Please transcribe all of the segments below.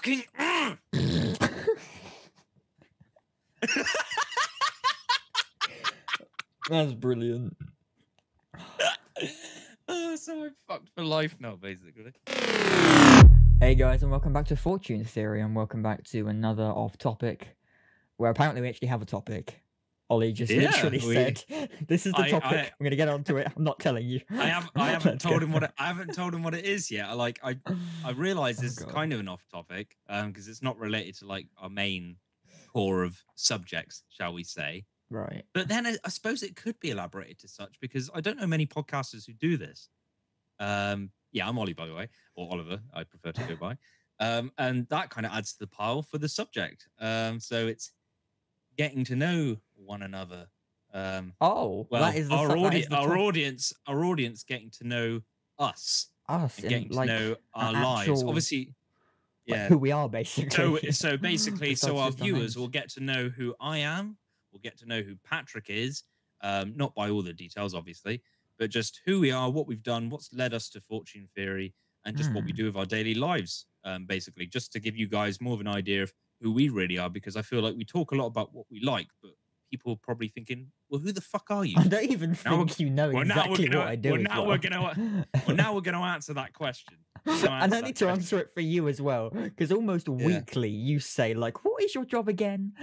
fucking. That's brilliant. Oh, so I'm fucked for life now, basically. Hey guys, and welcome back to Fortune Theory, and welcome back to another off-topic, where apparently we actually have a topic. Ollie just literally said, "This is the topic. I'm gonna get onto it. I'm not telling you." I haven't told him what I haven't told him what it is yet. I realize this is kind of an off-topic, because it's not related to like our main core of subjects, shall we say? Right. But then I suppose it could be elaborated to such, because I don't know many podcasters who do this. Yeah, I'm Ollie, by the way, or Oliver, I prefer to go by. And that kind of adds to the pile for the subject. So it's getting to know one another. Well, that is our audience getting to know us and getting to know our lives. Obviously, yeah, like who we are basically. So basically, so our viewers will get to know who I am. We'll get to know who Patrick is, not by all the details, obviously, but just who we are, what we've done, what's led us to Fortune Theory, and just what we do with our daily lives, basically, just to give you guys more of an idea of who we really are, because I feel like we talk a lot about what we like, but people are probably thinking, well, who the fuck are you? I don't even think you know exactly what I do. Well, now we're going to answer that question. And I need to answer it for you as well, because almost weekly you say, like, what is your job again?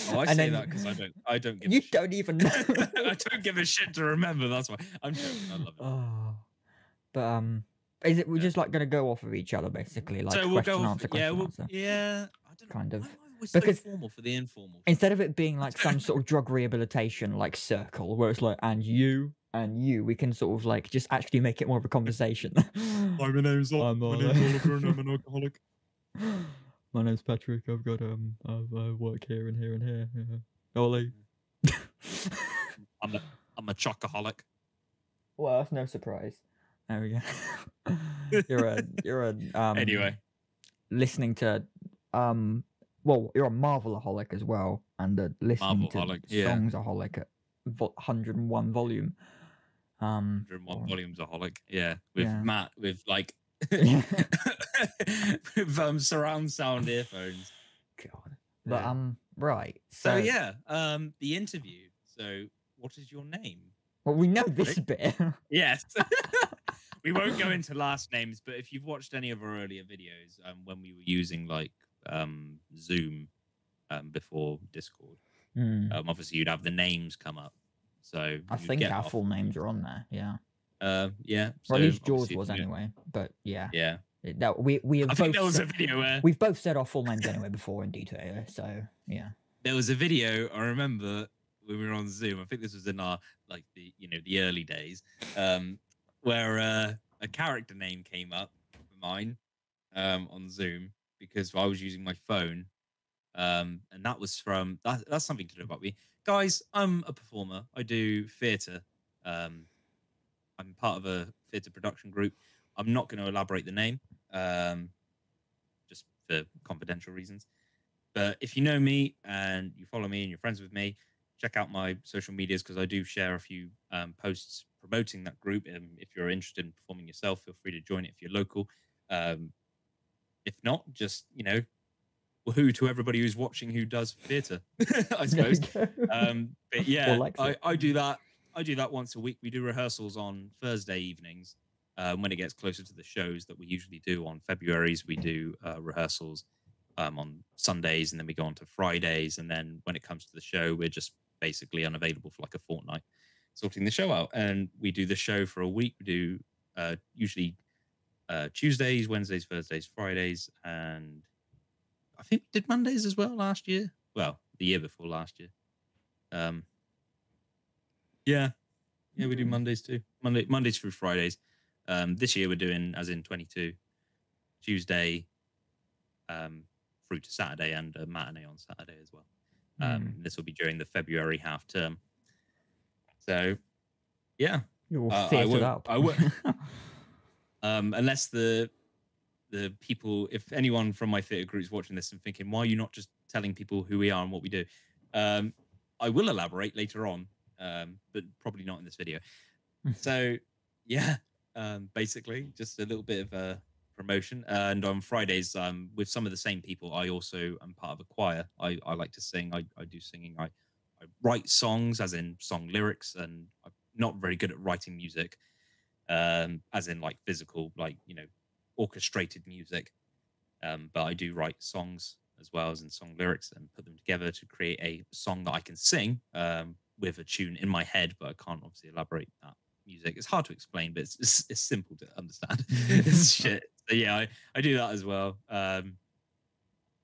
Oh, I say that because I don't give a shit. You don't even know. I don't give a shit to remember, that's why. I'm joking, I love it. Oh. But is it we're just like gonna go off of each other basically, like so question answer. I don't know. Kind of. Because so formal for the informal. Instead of it being like some sort of drug rehabilitation like circle where it's like and you, we can sort of like just actually make it more of a conversation. My name's Oliver and I'm an alcoholic. My name's Patrick. I've got I work here and here and here. Ollie. I'm a chocoholic. Well, that's no surprise. There we go. you're a anyway. Listening to well, you're a Marvelaholic as well, and listening to songs-aholic at 101 volume. 101 volumes aholic, yeah. With Matt with like with surround sound earphones. God. But right. So yeah, the interview. So what is your name? Well, we know this bit. Yes. We won't go into last names, but if you've watched any of our earlier videos, when we were using like Zoom before Discord, obviously you'd have the names come up. So I think our full names are on there. Yeah. Yeah. Or at least yours was anyway. But yeah. Yeah. We have I think there was a video where we've both said our full names anyway before in detail. So yeah. There was a video I remember when we were on Zoom. I think this was in our like the early days, where a character name came up for mine on Zoom because I was using my phone, and that was from that's something to know about me, guys. I'm a performer. I do theatre. I'm part of a theatre production group. I'm not going to elaborate the name, just for confidential reasons. But if you know me and you follow me and you're friends with me, check out my social medias because I do share a few posts promoting that group. If you're interested in performing yourself, feel free to join it if you're local. If not, just, woohoo to everybody who's watching who does theatre, I suppose. But yeah, I do that. I do that once a week. We do rehearsals on Thursday evenings. When it gets closer to the shows that we usually do on Februaries, we do rehearsals on Sundays, and then we go on to Fridays. And then when it comes to the show, we're just basically unavailable for like a fortnight, sorting the show out. And we do the show for a week. We do usually Tuesdays, Wednesdays, Thursdays, Fridays, and I think we did Mondays as well last year. Well, the year before last year. Yeah, we do Mondays too. Mondays through Fridays. This year we're doing, as in 22, Tuesday through to Saturday, and a matinee on Saturday as well. This will be during the February half term. So, yeah, I won't. Unless the people, if anyone from my theatre group is watching this and thinking, why are you not just telling people who we are and what we do? I will elaborate later on, but probably not in this video. So, yeah, basically, just a little bit of promotion. And on Fridays, with some of the same people, I also am part of a choir. I like to sing. I do singing. I write songs, as in song lyrics, and I'm not very good at writing music, as in like physical, like, you know, orchestrated music. But I do write songs as well as in song lyrics and put them together to create a song that I can sing with a tune in my head, but I can't obviously elaborate that music. It's hard to explain, but it's simple to understand. It's shit. So yeah, I do that as well. I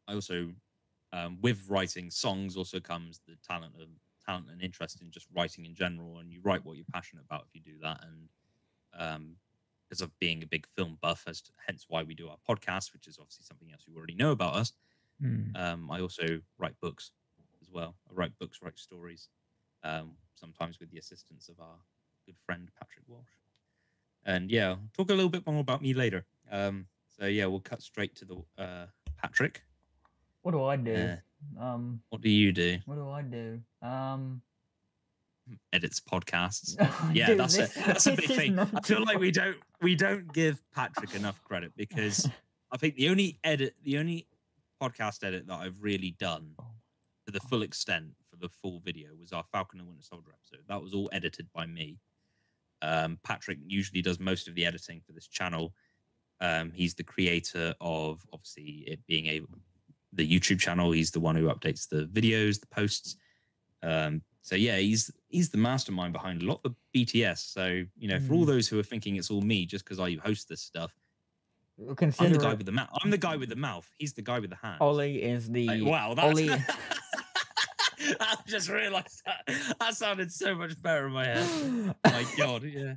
also, with writing songs, also comes the talent and interest in just writing in general. And you write what you're passionate about if you do that. And because of being a big film buff, hence why we do our podcast, which is obviously something else you already know about us. I also write books as well. I write books, write stories, sometimes with the assistance of our good friend Patrick Walsh. And yeah, I'll talk a little bit more about me later. So yeah, we'll cut straight to the Patrick. What do I do? What do you do? What do I do? Edits podcasts. Yeah, that's a big thing. I feel like we don't give Patrick enough credit, because I think the only podcast edit that I've really done to the full extent for the full video was our Falcon and Winter Soldier episode. That was all edited by me. Patrick usually does most of the editing for this channel. He's the creator of, obviously, it being the YouTube channel. He's the one who updates the videos, the posts. So yeah, he's the mastermind behind a lot of BTS. So, you know, for all those who are thinking it's all me just because I host this stuff, I'm the guy with the mouth. I'm the guy with the mouth. He's the guy with the hands. Ollie is the wow. Ollie. I just realised that sounded so much better in my head. Oh my God, yeah.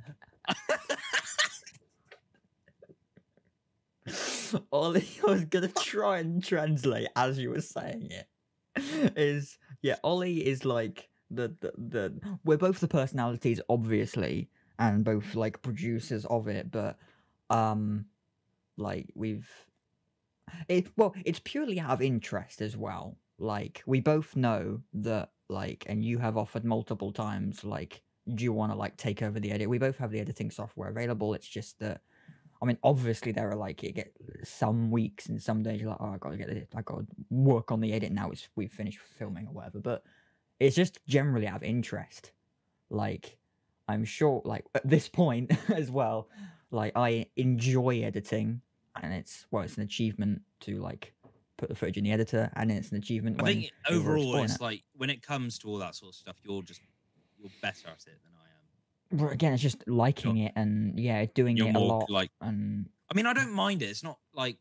Ollie, I was gonna try and translate as you were saying it. Ollie is like the we're both the personalities, obviously, and both like producers of it, but like it's purely out of interest as well. Like, we both know that, like, and you have offered multiple times, like, do you want to like take over the edit? We both have the editing software available. It's just that, I mean, obviously there are like, you get some weeks and some days you're like, oh, I gotta work on the edit now. We've finished filming or whatever. But it's just generally out of interest. Like, I'm sure, like, at this point as well, like, I enjoy editing, and it's an achievement to like put the footage in the editor, and it's an achievement. I think overall, it's like, when it comes to all that sort of stuff, you're better at it than I am. But again, it's just liking it and doing it a lot. Like, and I mean, I don't mind it. It's not like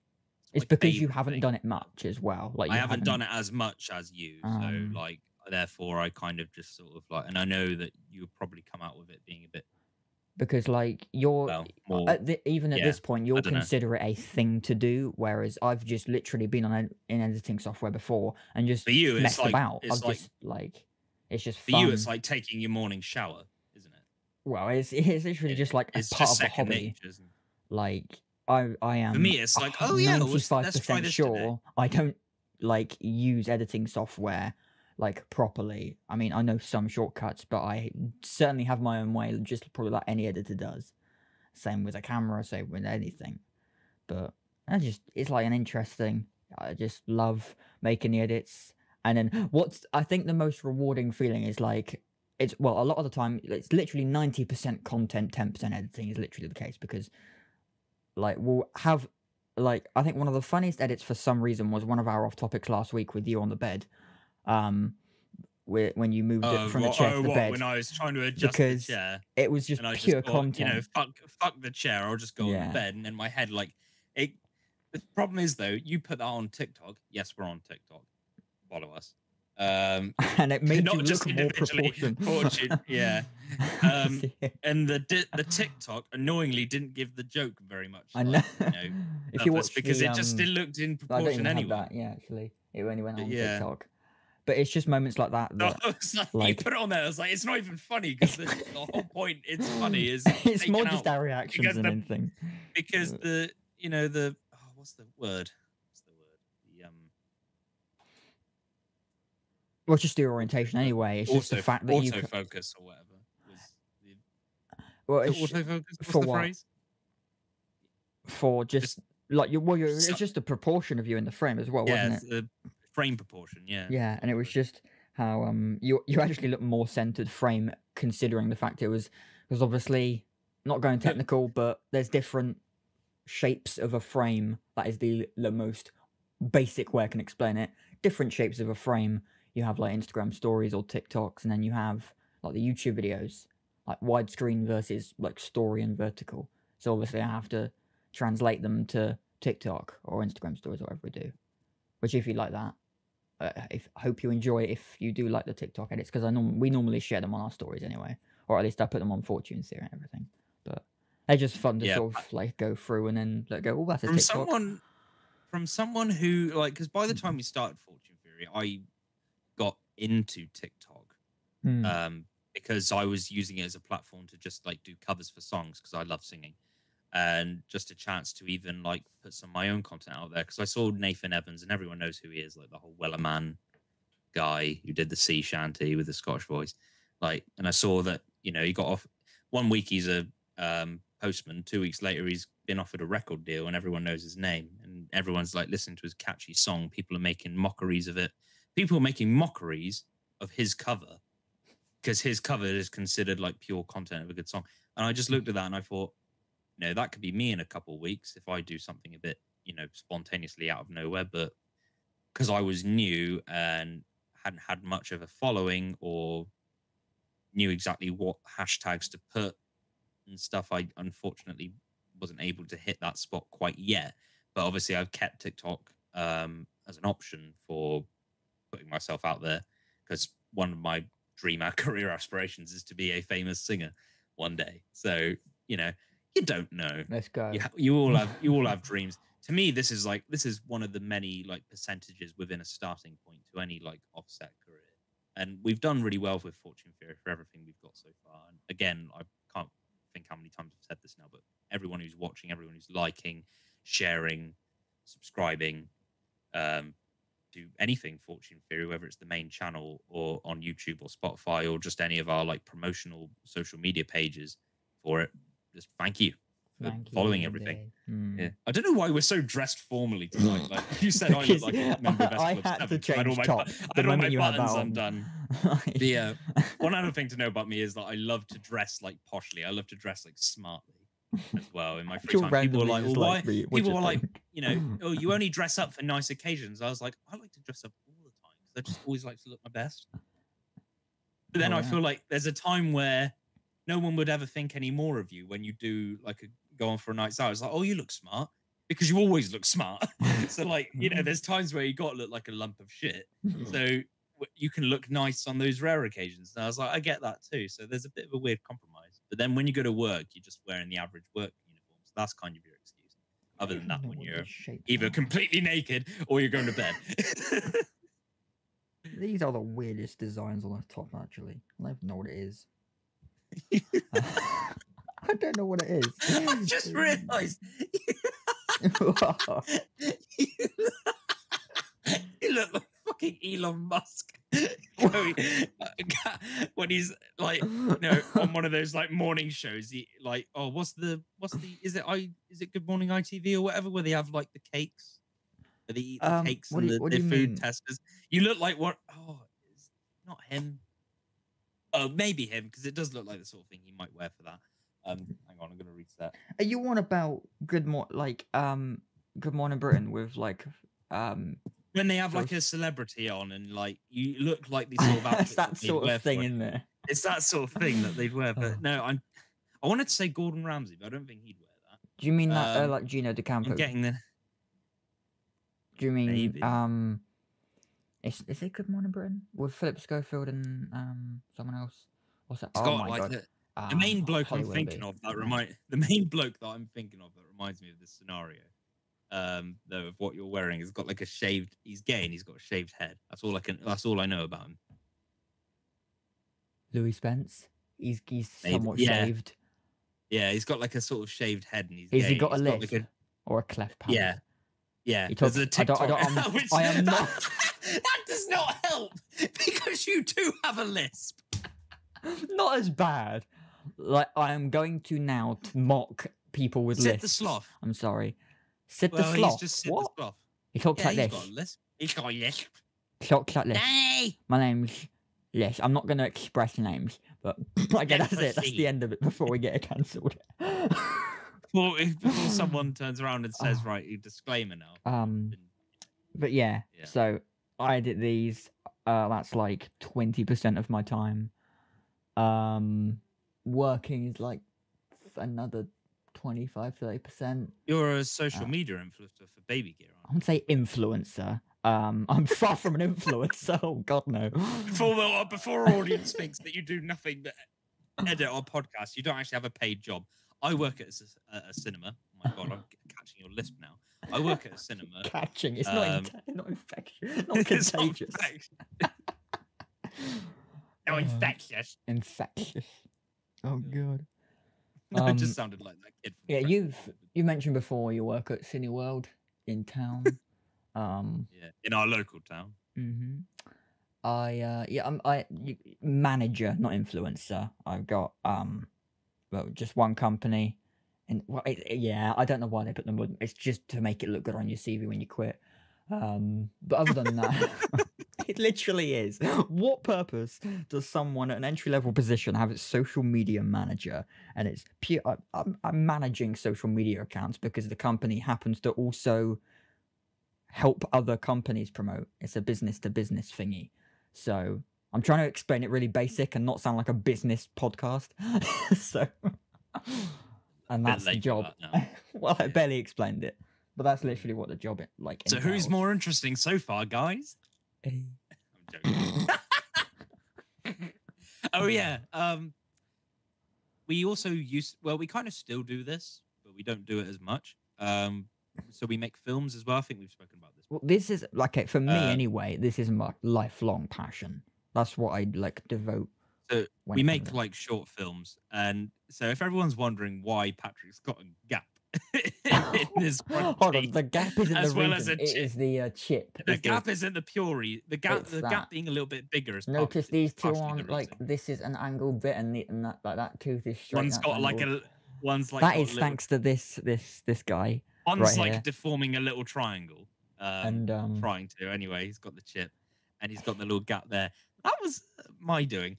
it's because you haven't done it much as well. Like, I haven't done it as much as you, so like, therefore, I kind of just sort of like, and I know that you would probably come out with it being a bit. Because like even at this point, you'll consider it a thing to do, whereas I've just literally been in editing software before and just messed about. It's just fun. For you, it's like taking your morning shower, isn't it? Well, it's literally just like a part of the hobby. Nature, like I am. For me, it's like, oh yeah, 95% sure I don't like use editing software like properly. I mean, I know some shortcuts, but I certainly have my own way, just probably like any editor does. Same with a camera, same with anything. But it's like an interesting. I just love making the edits. And then I think the most rewarding feeling is like, a lot of the time it's literally 90% content, 10% editing is literally the case, because like we'll have like, I think one of the funniest edits for some reason was one of our off topics last week with you on the bed. When you moved it from the chair to the bed, when I was trying to adjust the chair, it was just pure content. You know, fuck the chair. I'll just go on the bed, and then my head like it. The problem is though, you put that on TikTok. Yes, we're on TikTok. Follow us. And it made you look more proportion. Yeah. And the TikTok annoyingly didn't give the joke very much. I know. If you watch because it just still looked in proportion anyway. Actually, it only went on TikTok. But it's just moments like that. Like, you put it on there. It's like, it's not even funny, because the whole point it's funny is it's more just our reactions than anything. Because what's the word? Well, just the orientation anyway. It's just the fact that autofocus or whatever. Autofocus for what? Phrase? For just Like it's just a proportion of you in the frame as well, Yeah, wasn't it's it? the frame proportion. Yeah. Yeah, and it was just how you actually look more centered frame, considering the fact it was obviously not going technical, but there's different shapes of a frame. That is the most basic way I can explain it. Different shapes of a frame. You have like Instagram stories or TikToks, and then you have like the YouTube videos, like widescreen versus like story and vertical. So obviously I have to translate them to TikTok or Instagram stories or whatever we do. Which, if you like that, I hope you enjoy it if you do like the TikTok edits, because we normally share them on our stories anyway, or at least I put them on Fortune Theory and everything. But they're just fun to sort of like go through and then like go, oh, that's a TikTok. From someone who like, because by the time we started Fortune Theory, I got into TikTok because I was using it as a platform to just like do covers for songs because I love singing, and just a chance to even like put some of my own content out there, because I saw Nathan Evans, and everyone knows who he is, like the whole Wellerman guy who did the sea shanty with the Scottish voice, like, and I saw that, you know, he got off 1 week he's a postman, 2 weeks later he's been offered a record deal, and everyone knows his name, and everyone's like listening to his catchy song. People are making mockeries of it. People are making mockeries of his cover because his cover is considered like pure content of a good song. And I just looked at that and I thought, you know, that could be me in a couple of weeks if I do something a bit, you know, spontaneously out of nowhere. But because I was new and hadn't had much of a following or knew exactly what hashtags to put and stuff, I unfortunately wasn't able to hit that spot quite yet. But obviously I've kept TikTok as an option for putting myself out there, because one of my dream career aspirations is to be a famous singer one day. So, you know, you don't know. Let's go. You all have dreams. To me, this is one of the many like percentages within a starting point to any like offset career. And we've done really well with Fortune Theory for everything we've got so far. And again, I can't think how many times I've said this now, but everyone who's watching, everyone who's liking, sharing, subscribing, do anything Fortune Theory, whether it's the main channel or on YouTube or Spotify or just any of our like promotional social media pages for it, just thank you for following everything. Yeah. I don't know why we're so dressed formally tonight. Like you said, I look like a member of I had to change top the moment you had that on. Undone. The one other thing to know about me is that I love to dress like poshly. I love to dress like smartly as well in my free time. People are like, well, why? People are like, you know, oh, you only dress up for nice occasions. I was like, I like to dress up all the time because I just always like to look my best. But then I feel like there's a time where no one would ever think any more of you when you do like go on for a night's out. It's like, oh, you look smart, because you always look smart. So like, you know, there's times where you got to look like a lump of shit. So you can look nice on those rare occasions. And I was like, I get that too. So there's a bit of a weird compromise. But then when you go to work, you're just wearing the average work uniform. So that's kind of your excuse. Other than that, when you're either completely naked or you're going to bed. These are the weirdest designs on the top, actually. I don't know what it is. I don't know what it is. I just realised you look like fucking Elon Musk when he's like, you know, on one of those like morning shows. He like, oh, what's the is it Good Morning ITV or whatever, where they have like the cakes, where they eat the cakes and the food mean? Testers. You look like what? Oh, it's not him. Oh, maybe him, because it does look like the sort of thing he might wear for that. Hang on, I'm gonna reset. Are you on about Good Morning Britain with like when they have like a celebrity on and like you look like these sort of outfits that sort of thing in there. It's that sort of thing that they'd wear. But no, I wanted to say Gordon Ramsay, but I don't think he'd wear that. Do you mean that like Gino D'Acampo? I'm getting the. Do you mean maybe. Is it Good Morning Britain with Philip Schofield and someone else? What's that? Oh my god! The main bloke I'm thinking of that reminds me of this scenario. Though of what you're wearing, he's got like a shaved. He's gay and he's got a shaved head. That's all I know about him. Louis Spence. He's somewhat shaved. Yeah, he's got like a sort of shaved head, and he's. Has he got a lisp or a cleft palate? Yeah. Yeah, there's a TikTok. I am not. That does not help, because you do have a lisp. Not as bad. Like, I am going to now mock people with lisps. The sloth. I'm sorry. Sid the Sloth. He's just Sid the Sloth. He talks like he's this. Got a lisp. He's got a lisp. Talks like this. Hey! My name's Les. I'm not going to express names, but okay, that's it. That's the end of it before we get cancelled. Before someone turns around and says, right, you disclaimer now. But yeah, so I edit these. That's like 20% of my time. Working is like another 25-30%. You're a social media influencer for baby gear, I wouldn't say influencer. I'm far from an influencer. Oh God, no. Before our audience thinks that you do nothing but edit our podcast, you don't actually have a paid job. I work at a cinema. Oh my God, I'm catching your lisp now. I work at a cinema. Catching. It's not infectious. Not contagious. No, infectious. Infectious. Oh God. It just sounded like that kid. Yeah, you mentioned before you work at Cineworld in town. In our local town. Mm-hmm. I'm manager, not influencer. I've got just one company, and I don't know why they put them. It's just to make it look good on your CV when you quit. But other than that, it literally is. What purpose does someone at an entry-level position have as social media manager? And it's pure. I'm managing social media accounts because the company happens to also help other companies promote. It's a business-to-business thingy. So I'm trying to explain it really basic and not sound like a business podcast. And that's the job. Well, I barely explained it. But that's literally what the job entails. So who's more interesting so far, guys? I'm joking. Oh yeah. We also we kind of still do this, but we don't do it as much. So we make films as well. I think we've spoken about this. Well, this is for me anyway. This is my lifelong passion. That's what I devote. So we make short films, and so if everyone's wondering why Patrick's got a gap in his hold on, the gap isn't the reason. It is the chip. The gap isn't the puree. The gap being a little bit bigger. Notice these two on this is an angled bit, and that tooth is straight. One's got one's like that is thanks to this guy. One's right deforming a little triangle. And trying to anyway. He's got the chip, and he's got the little gap there. That was my doing.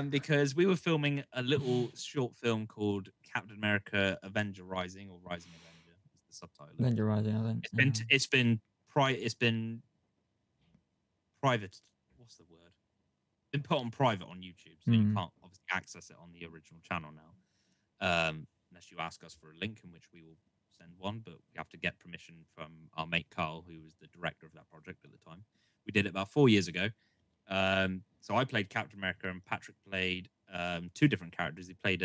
Because we were filming a little short film called Captain America Avenger Rising, or Rising Avenger is the subtitle. Avenger Rising, I think. It's been private. What's the word? Been put on private on YouTube, so you can't obviously access it on the original channel now, unless you ask us for a link, in which we will send one. But we have to get permission from our mate Carl, who was the director of that project at the time. We did it about 4 years ago. So I played Captain America, and Patrick played two different characters. He played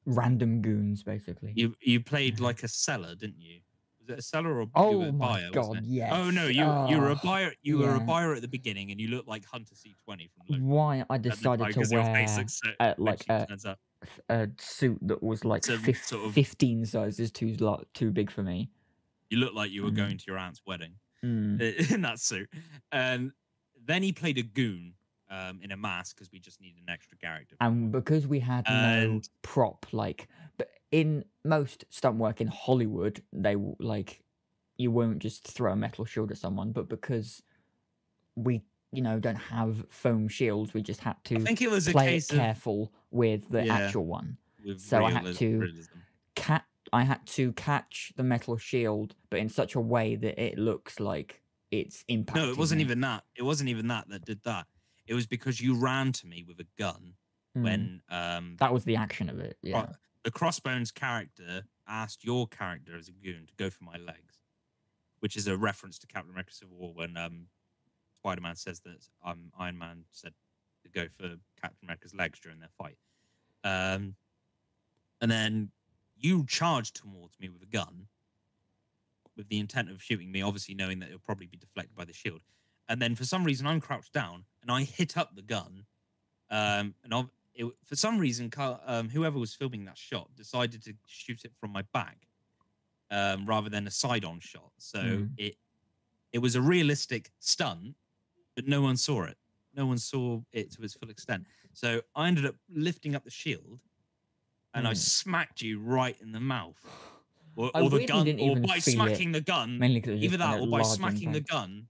random goons, basically. You played like a seller, didn't you? Was it a seller or you were a buyer? Oh my God, yes. Oh no, you were a buyer. You were a buyer at the beginning, and you looked like Hunter C20 from Loki. Why I decided to wear a suit that was like 15 sizes too big for me. You looked like you were going to your aunt's wedding in that suit, and then he played a goon in a mask because we just needed an extra character. And because we had no prop, but in most stunt work in Hollywood, they you won't just throw a metal shield at someone, but because we don't have foam shields, we just had to play it careful with the actual one. So I had to catch the metal shield, but in such a way that it looks like it's impacting. No, it wasn't even that. It wasn't even that did that. It was because you ran to me with a gun when that was the action of it. Yeah. The Crossbones character asked your character as a goon to go for my legs, which is a reference to Captain America Civil War when Spider-Man says that Iron Man said to go for Captain America's legs during their fight. And then you charged towards me with a gun with the intent of shooting me, obviously knowing that it'll probably be deflected by the shield. And then for some reason, I'm crouched down and I hit up the gun. For some reason, whoever was filming that shot decided to shoot it from my back rather than a side-on shot. So it was a realistic stunt, but no one saw it. No one saw it to its full extent. So I ended up lifting up the shield and I smacked you right in the mouth. or the gun, didn't or even by feel smacking it, the gun. mainly because it was Either just an that, or by large smacking the impact. gun.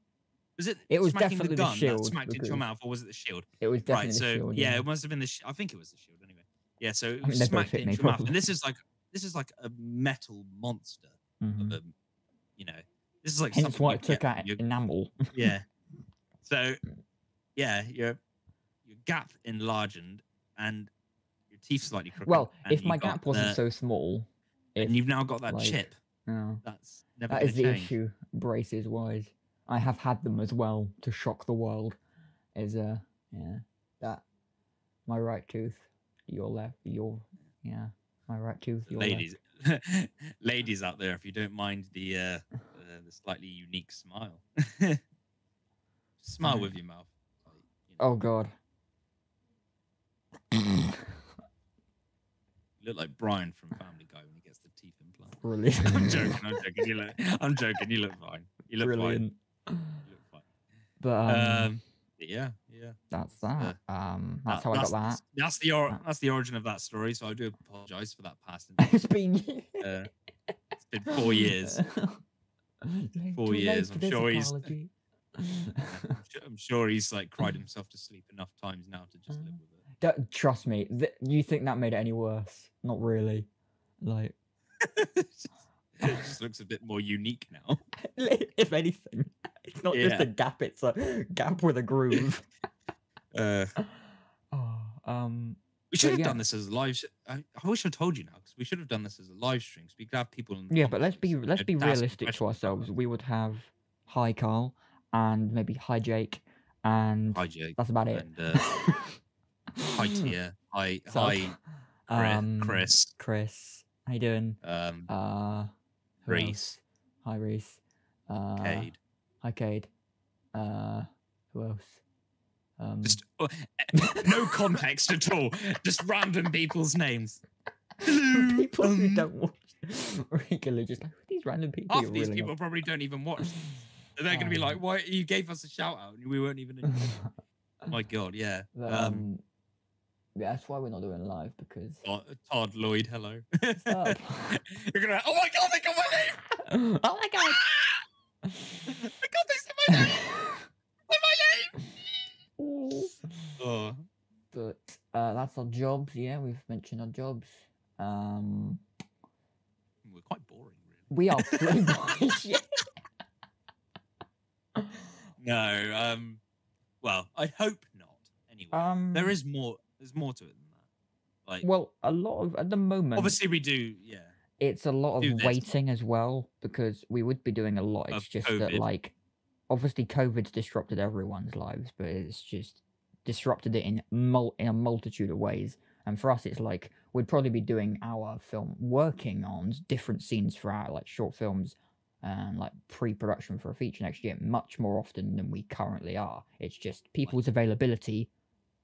Was it? It was smacking the definitely the gun that shield, smacked into your because mouth, or was it the shield? it was Right. definitely the So shield. yeah, Yeah, it must have been the. I think it was the shield anyway. Yeah. So it I was mean they both smacked hit me into your mouth, probably. and this is like a metal monster of a, you know, this is like Hence something why you it took get from out your, enamel. yeah. So yeah, your gap enlarged, and your teeth slightly crooked, Well, and if you my got gap wasn't the, so small, if and you've now got that like, chip. no, That's never that going is to the change. issue. Braces wise, I have had them as well to shock the world. Is yeah, that my right tooth, your left, yeah, my right tooth, So your ladies, left. ladies out there, if you don't mind the slightly unique smile, smile with your mouth. Like, Oh God. You look like Brian from Family Guy when he gets the teeth implant. Brilliant. I'm joking. I'm joking. I'm joking. You look fine. You look Brilliant. fine. You look fine. But yeah. that's that. That's how I got that. That's the origin of that story. So I do apologize for that past. It's been it's been 4 years. 4 years. I'm sure he's. I'm sure he's like cried himself to sleep enough times now to just live with it. Trust me. You think that made it any worse? Not really. Like, it just looks a bit more unique now. If anything, it's not just a gap; it's a gap with a groove. We should have done this as a live. I wish I told you now, because we should have done this as a live stream, so we could have people in the Yeah, but let's be realistic to ourselves. We would have Hi Carl and maybe Hi Jake, and Hi Jake, that's about it. And, hi Tia, hi Chris. How you doing? Reese. Hi Reese. Cade. Hi Cade. Who else? Just no context at all. Just random people's names. Hello. People who don't watch regularly, just like, these random people. Half these people probably don't even watch. They're going to be like, "Why you gave us a shout out and we weren't even in?" Oh my God, yeah. Yeah, that's why we're not doing live, because Todd Lloyd, hello. Stop. You're gonna. Oh my God, they got my name. Oh my God. I got this in my name. Say my name. Oh. But that's our jobs. Yeah, we've mentioned our jobs. We're quite boring, really. We are pretty much. No. Well, I hope not. Anyway, there's more to it than that. Like, well, a lot of at the moment. Obviously, we do. Yeah. It's a lot of waiting as well, because we would be doing a lot. It's just COVID. That, like, obviously COVID's disrupted everyone's lives, but it's just disrupted it in a multitude of ways. And for us, it's like we'd probably be doing our film, working on different scenes for our like short films and like pre-production for a feature next year much more often than we currently are. It's just people's availability,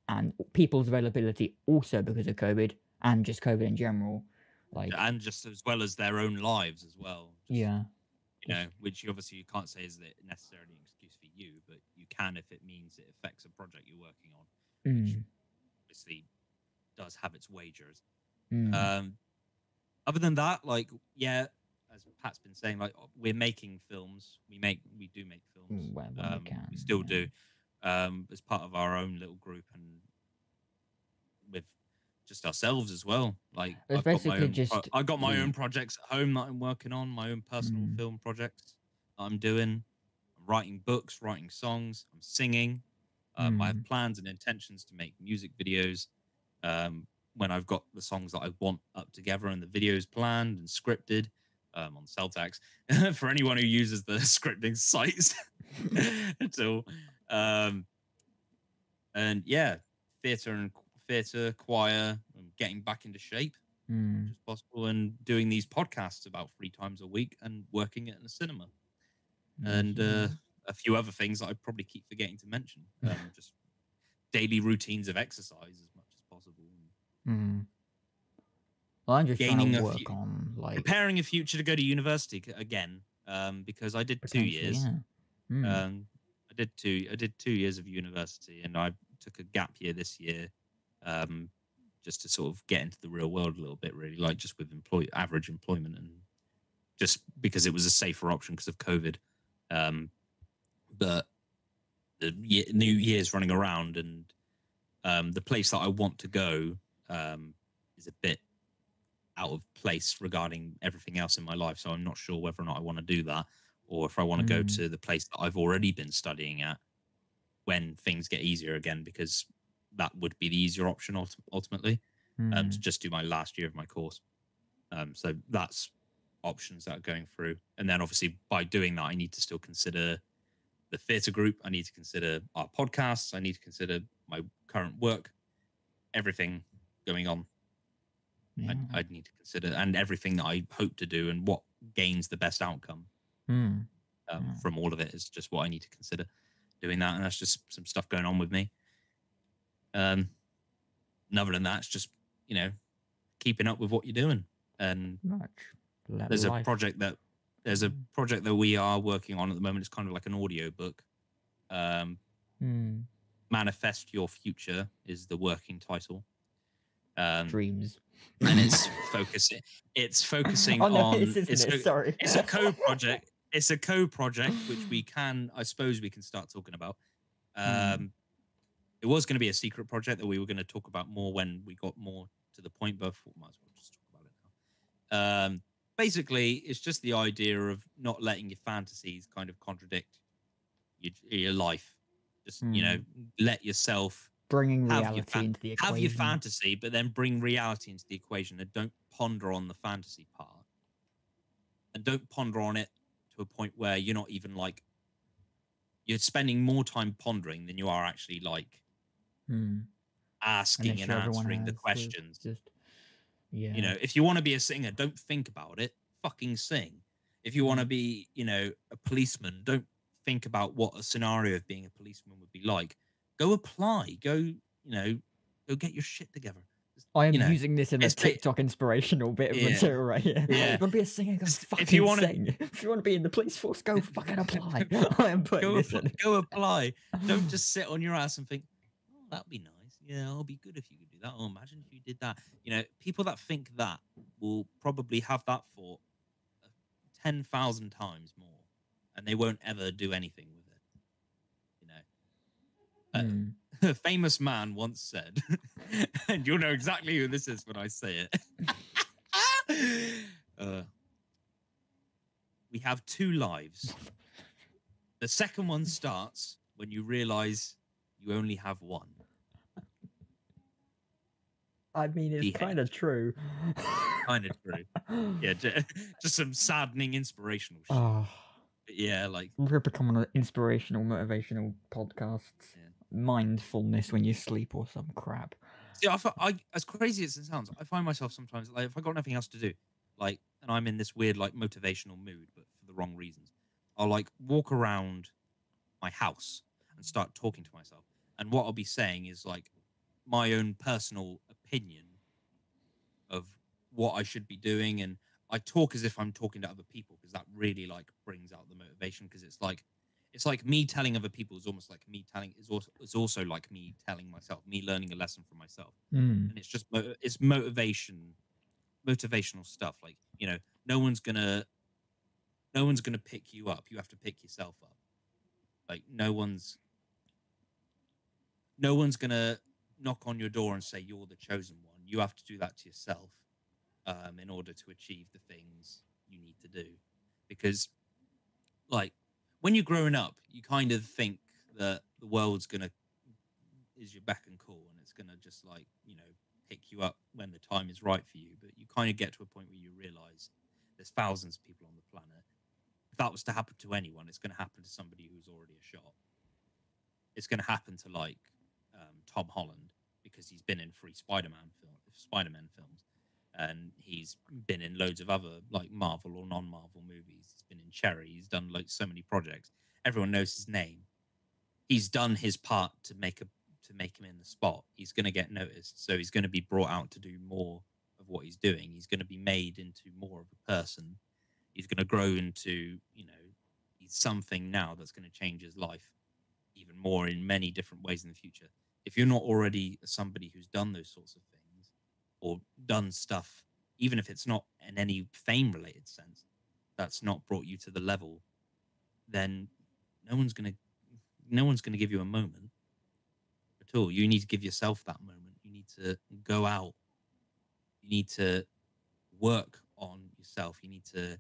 and people's availability also because of COVID and just COVID in general. Like, and just as well as their own lives as well. Just, yeah. You know, which obviously you can't say is necessarily an excuse for you, but you can if it means it affects a project you're working on, which obviously does have its wagers. Other than that, like, yeah, as Pat's been saying, like, we're making films. We do make films. When we can. We still do, as part of our own little group, and with just ourselves as well. Like, I've got my own projects at home that I'm working on, my own personal film projects that I'm doing. I'm writing books, writing songs, I'm singing. I have plans and intentions to make music videos when I've got the songs that I want up together and the videos planned and scripted on Celtax for anyone who uses the scripting sites at all. And yeah, theatre, choir, and getting back into shape as much as possible, and doing these podcasts about 3 times a week, and working it in a cinema, and a few other things that I probably keep forgetting to mention. Just daily routines of exercise as much as possible. Well, I'm just trying to work on like preparing a future to go to university again, because I did 2 years. I did 2 years of university, and I took a gap year this year, just to sort of get into the real world a little bit, really, like just with average employment and just because it was a safer option because of COVID. But the New Year's running around, and the place that I want to go is a bit out of place regarding everything else in my life. So I'm not sure whether or not I want to do that, or if I want to go to the place that I've already been studying at when things get easier again, because that would be the easier option ultimately, to just do my last year of my course. So that's options that are going through. And then obviously by doing that, I need to still consider the theatre group. I need to consider our podcasts. I need to consider my current work, everything going on. Yeah. I'd need to consider, and everything that I hope to do and what gains the best outcome from all of it is just what I need to consider doing that. And that's just some stuff going on with me. And other than that, it's just, keeping up with what you're doing. And there's a project that we are working on at the moment. It's kind of like an audio book. Manifest Your Future is the working title. Dreams. And it's focusing on Sorry. It's a co-project. It's a co-project which I suppose we can start talking about. It was going to be a secret project that we were going to talk about more when we got more to the point, but I thought, might as well just talk about it now. Basically, it's just the idea of not letting your fantasies kind of contradict your life. Just, let yourself bringing reality into the equation. Have your fantasy, but then bring reality into the equation, and don't ponder on the fantasy part. And don't ponder on it to a point where you're not even like, you're spending more time pondering than you are actually like asking and answering the questions. If you want to be a singer, don't think about it. Fucking sing. If you want to be, a policeman, don't think about what a scenario of being a policeman would be like. Go apply. Go get your shit together. I am using this in a TikTok inspirational bit of material right here. Yeah. If you want to be a singer, go fucking sing. If you want to be in the police force, go fucking apply. I am putting this in. Go apply. Don't just sit on your ass and think, oh, that'd be nice. Yeah, it'll be good if you could do that. Oh, imagine if you did that. People that think that will probably have that thought 10,000 times more, and they won't ever do anything with it. A famous man once said, and you'll know exactly who this is when I say it. We have two lives. The second one starts when you realize you only have one. I mean, it's kind of true. Kind of true. Yeah, just some saddening inspirational shit. Yeah, like we're becoming an inspirational, motivational podcast. Yeah. Mindfulness when you sleep or some crap. See, as crazy as it sounds, I find myself sometimes, like, if I got nothing else to do, like, and I'm in this weird, like, motivational mood, but for the wrong reasons, I'll, like, walk around my house and start talking to myself. And what I'll be saying is, like, my own personal opinion of what I should be doing. And I talk as if I'm talking to other people, because that really, like, brings out the motivation, because it's like me telling other people is almost like me telling, it's also like me telling myself, me learning a lesson from myself. And it's just, it's motivational stuff. Like, no one's gonna pick you up. You have to pick yourself up. Like, no one's gonna knock on your door and say you're the chosen one. You have to do that to yourself, in order to achieve the things you need to do. Because, like, when you're growing up, you kind of think that the world's is your beck and call, and it's gonna just, like, pick you up when the time is right for you. But you kind of get to a point where you realize there's thousands of people on the planet. If that was to happen to anyone, it's going to happen to somebody who's already a shot. It's going to happen to, like, Tom Holland, because he's been in 3 Spider-Man films, and he's been in loads of other, like, Marvel or non-Marvel movies. He's been in Cherry. He's done, like, so many projects. Everyone knows his name. He's done his part to make him in the spot. He's going to get noticed, so he's going to be brought out to do more of what he's doing. He's going to be made into more of a person. He's going to grow into, he's something now that's going to change his life even more in many different ways in the future. If you're not already somebody who's done those sorts of things, or done stuff, even if it's not in any fame related sense, that's not brought you to the level, then no one's gonna give you a moment at all. You need to give yourself that moment. You need to go out. You need to work on yourself. You need to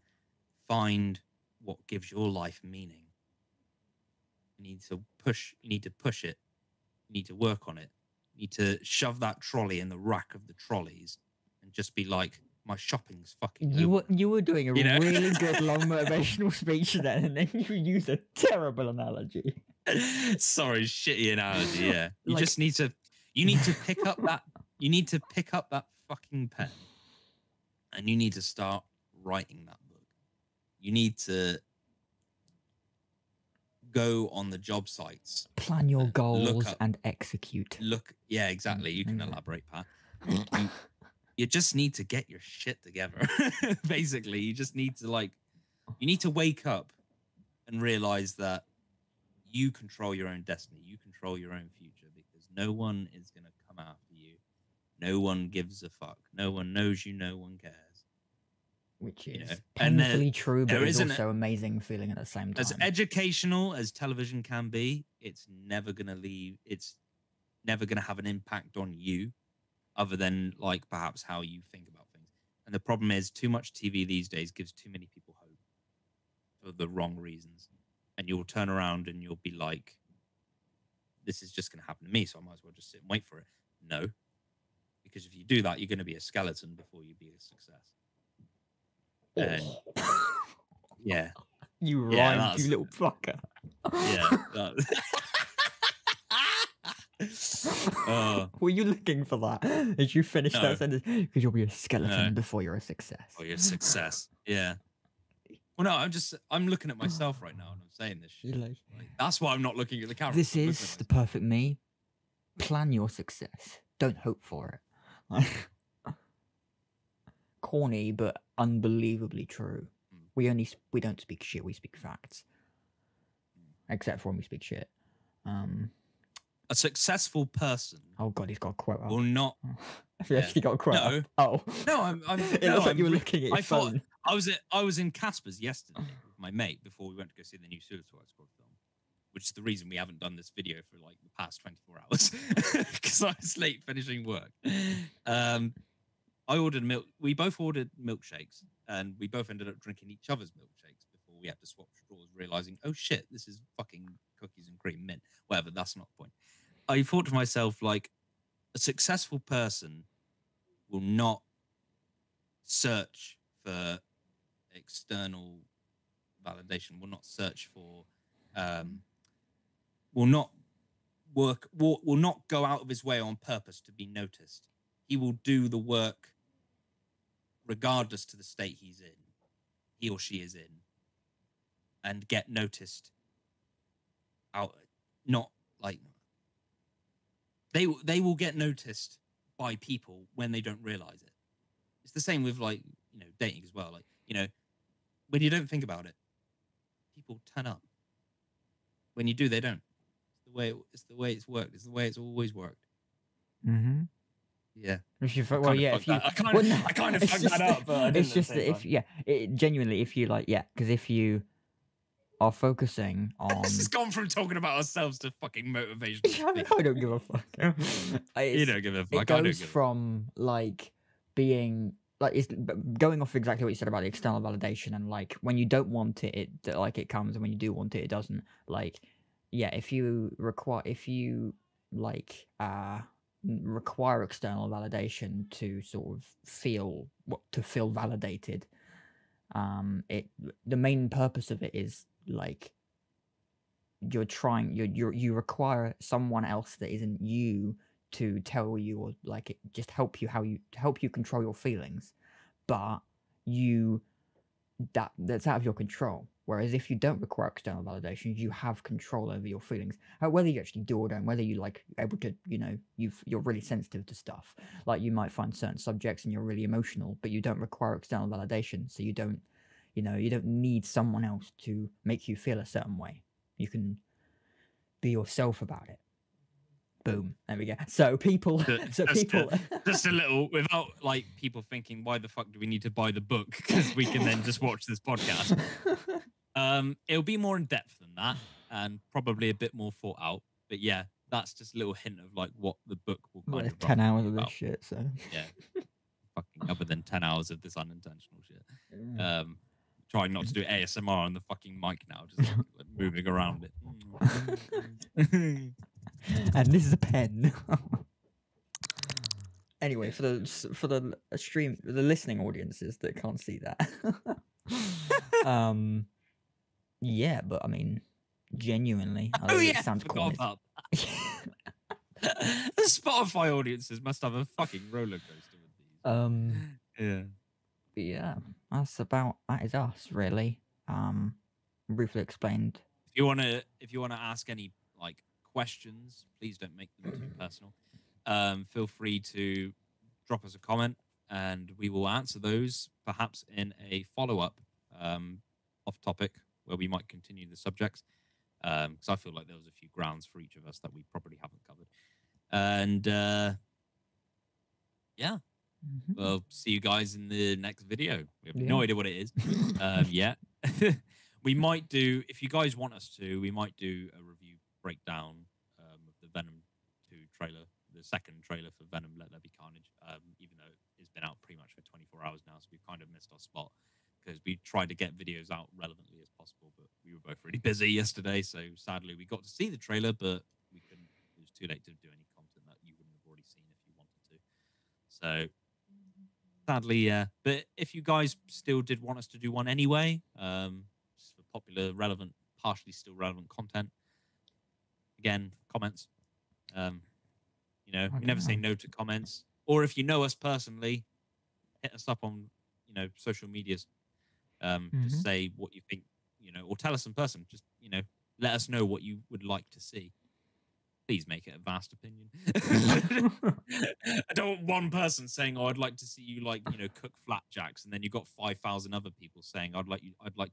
find what gives your life meaning. You need to push it. You need to work on it. You need to shove that trolley in the rack of the trolleys and just be like, my shopping's fucking over. You were doing a really good long motivational speech then, and then you used a terrible analogy. Sorry, shitty analogy, yeah. You just need to pick up that fucking pen, and you need to start writing that book. You need to go on the job sites, plan your goals, and execute. Yeah, exactly. You can elaborate, Pat. You just need to get your shit together. Basically, you just need to wake up and realize that you control your own destiny. You control your own future, because no one is going to come after you. No one gives a fuck. No one knows you. No one cares. Which is painfully true, but it's also amazing feeling at the same time. As educational as television can be, it's never going to have an impact on you, other than like perhaps how you think about things. And the problem is, too much TV these days gives too many people hope for the wrong reasons. And you'll turn around and you'll be like, this is just going to happen to me, so I might as well just sit and wait for it. No. Because if you do that, you're going to be a skeleton before you be a success. Yeah. You rhymed, you little fucker. Yeah. Were you looking for that? Did you finish that sentence? Because you'll be a skeleton before you're a success. Oh, you're a success. Yeah. Well, no, I'm looking at myself right now and I'm saying this shit. Like, that's why I'm not looking at the camera. This is the perfect me. Plan your success. Don't hope for it. Corny, but unbelievably true. We don't speak shit, we speak facts. Except for when we speak shit. A successful person. Oh god, he's got a quote up. Will not. Have you actually got a quote up? Oh. No, I'm it looks like you were looking at your phone. I was in Casper's yesterday with my mate before we went to go see the new Suicide Squad film, which is the reason we haven't done this video for like the past 24 hours, because I was late finishing work. I ordered milk. We both ordered milkshakes, and we both ended up drinking each other's milkshakes before we had to swap straws, realizing, oh shit, this is fucking cookies and cream mint. Whatever, that's not the point. I thought to myself, like, a successful person will not search for external validation, will not search for, will not go out of his way on purpose to be noticed. He will do the work regardless to the state he or she is in, and get noticed out. Not like they will get noticed by people when they don't realize it. It's the same with, like, you know, dating as well. Like, you know, when you don't think about it, people turn up. When you do, they don't. It's the way it's worked. It's the way it's always worked. Mm-hmm. Yeah. Well, yeah. If you, I kind of fucked that up. But it's just that genuinely, if you like, because if you are focusing on, this has gone from talking about ourselves to fucking motivation. I don't give a fuck. You don't give a fuck. It goes from like being like, it's going off exactly what you said about the external validation, and like when you don't want it, it comes, and when you do want it, it doesn't. Like, yeah, if you require external validation to sort of feel validated, the main purpose of it is like you require someone else that isn't you to tell you, or like just help you control your feelings, but that's out of your control. Whereas if you don't require external validation, you have control over your feelings, whether you actually do or don't, whether you like able to, you know, you're really sensitive to stuff. Like, you might find certain subjects and you're really emotional, but you don't require external validation, so you don't need someone else to make you feel a certain way. You can be yourself about it. Boom. There we go. So people, just a little, without like people thinking, why the fuck do we need to buy the book? Because we can then just watch this podcast. It'll be more in depth than that, and probably a bit more thought out. But yeah, that's just a little hint of like what the book will kind of 10 hours of about. this shit. So yeah, fucking other than 10 hours of this unintentional shit. Trying not to do ASMR on the fucking mic now, just like moving around it. And this is a pen. Anyway, for the stream, the listening audiences that can't see that. Yeah, but I mean, genuinely, it sounds corny. The Spotify audiences must have a fucking roller coaster with these. Yeah, that is us, really. Briefly explained. If you wanna ask any like questions, please don't make them too personal. Feel free to drop us a comment, and we will answer those perhaps in a follow-up off topic where we might continue the subjects. Because I feel like there was a few grounds for each of us that we probably haven't covered. And we'll see you guys in the next video. We have no idea what it is yet. We might do, if you guys want us to, we might do a review breakdown of the Venom 2 trailer, the second trailer for Venom Let There Be Carnage, even though it's been out pretty much for 24 hours now, so we've kind of missed our spot. Because we tried to get videos out relevantly as possible, but we were both really busy yesterday, so sadly we got to see the trailer, but we couldn't. It was too late to do any content that you wouldn't have already seen if you wanted to. So sadly, yeah. But if you guys still did want us to do one anyway, just for popular, relevant, partially still relevant content, again, comments. You know, we never say no to comments. Or if you know us personally, hit us up on, you know, social medias. Just say what you think, you know, or tell us in person. Just, you know, let us know what you would like to see. Please make it a vast opinion. I don't want one person saying, "Oh, I'd like to see you, like, you know, cook flapjacks," and then you got 5,000 other people saying, "I'd like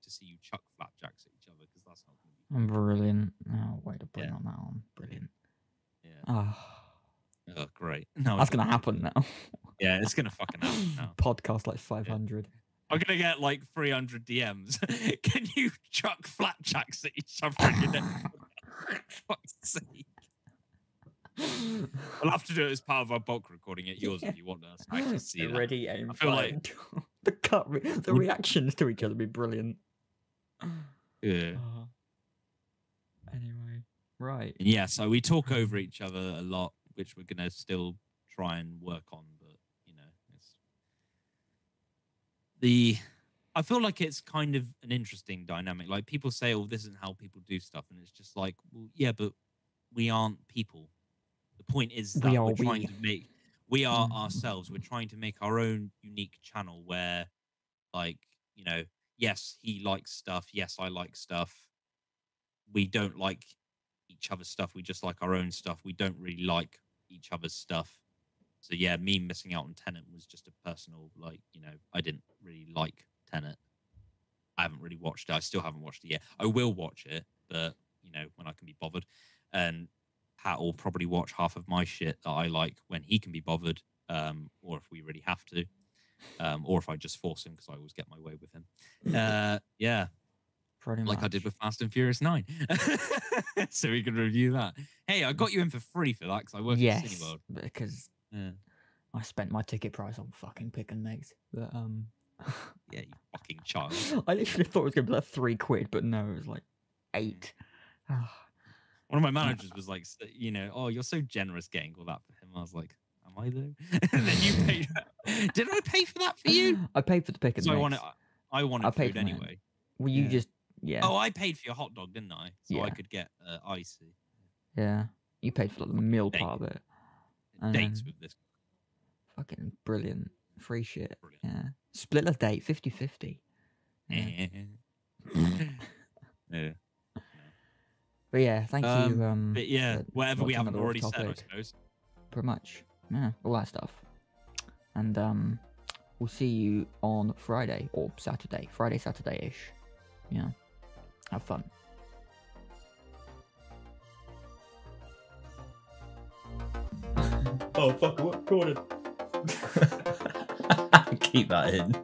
to see you chuck flapjacks at each other," because that's not going to be brilliant. Oh, way to bring on that one. Brilliant. Yeah. Oh, great. No, that's going to happen now. Yeah, it's going to fucking happen now. Podcast like 500. Yeah. I'm going to get like 300 DMs. Can you chuck flapjacks at each other in your neck? Fuck's sake. We'll have to do it as part of our bulk recording at yours if you want us to actually see that. Ready, aim, I feel like the reactions to each other would be brilliant. Yeah. Anyway, right. Yeah, so we talk over each other a lot, which we're going to still try and work on, but you know, I feel like it's kind of an interesting dynamic. Like people say, "Oh, this isn't how people do stuff," and it's just like, well, yeah, but we aren't people. The point is that we are ourselves. We're trying to make our own unique channel where, like, you know, yes, he likes stuff. Yes, I like stuff. We don't like each other's stuff. We just like our own stuff. We don't really like each other's stuff. So yeah, me missing out on Tenet was just a personal, like, you know, I didn't really like Tenet. I haven't really watched it. I still haven't watched it yet. I will watch it, but, you know, when I can be bothered. And Pat will probably watch half of my shit that I like when he can be bothered, or if we really have to, or if I just force him because I always get my way with him. Yeah. Pretty like much. I did with Fast and Furious 9. So we can review that. Hey, I got you in for free for that because I work at Cineworld. Because I spent my ticket price on fucking Pick and Mix. But, yeah, you fucking child. I literally thought it was going to be like £3, but no, it was like 8. One of my managers was like, you know, "Oh, you're so generous getting all that for him." I was like, "Am I though?" And then you paid. Did I pay for that for you? I paid for the Pick and Mix. I wanted food anyway. Well, you just Oh, I paid for your hot dog, didn't I? So I could get icy. Yeah, you paid for like, the meal part of it. Dates with this. Fucking brilliant. Free shit. Brilliant. Yeah. Split a date, 50-50. Yeah. Yeah. But yeah, thank you. But yeah, whatever we haven't already said, I suppose. Pretty much. Yeah, all that stuff. And we'll see you on Friday or Saturday. Friday, Saturday-ish. Yeah. Have fun. Oh fuck! What recorded? Keep that in.